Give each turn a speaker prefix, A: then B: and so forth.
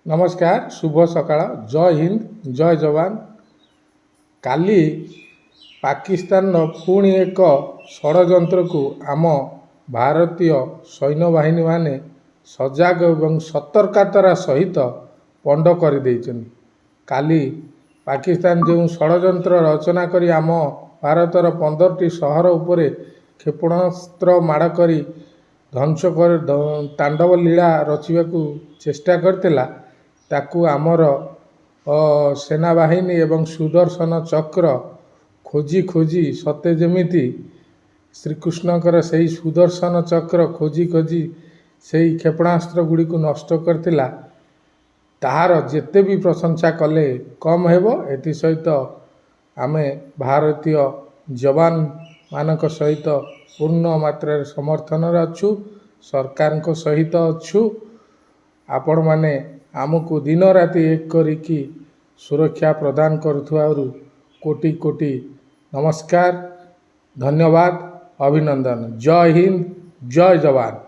A: नमस्कार शुभ सकाळ जय हिंद जय जवान। काली पाकिस्तान पुणी एक षड्यंत्र को आम भारतीय सैन्यबाहिनी माने सजग एवं सतर्कतार सहित पंड कर काली पाकिस्तान जो षड्यंत्र रचना करी आम भारतर 15टी सहर उपरे क्षेपणास्त्र माड़ कर ध्वंस कर तांडव लीला रचिबा चेष्टा करथिला ताकू आमर सेनाबाहिनी एवं सुदर्शन चक्र खोजी खोजी सते जमिति श्रीकृष्णकर से सुदर्शन चक्र खोजी खोजी से क्षेपणास्त्र गुड़ी को नष्ट करथिला ताहार जेते भी प्रशंसा कले कम हेबो। एथि सहित आमे भारतीय जवान मानक सहित पूर्ण मात्रा समर्थन अच्छु सरकार को सहित अच्छु। आपण माने आमको दिन राति एक करिकी सुरक्षा प्रदान करुथुवारु कोटि कोटि नमस्कार धन्यवाद अभिनंदन। जय हिंद जय जवान।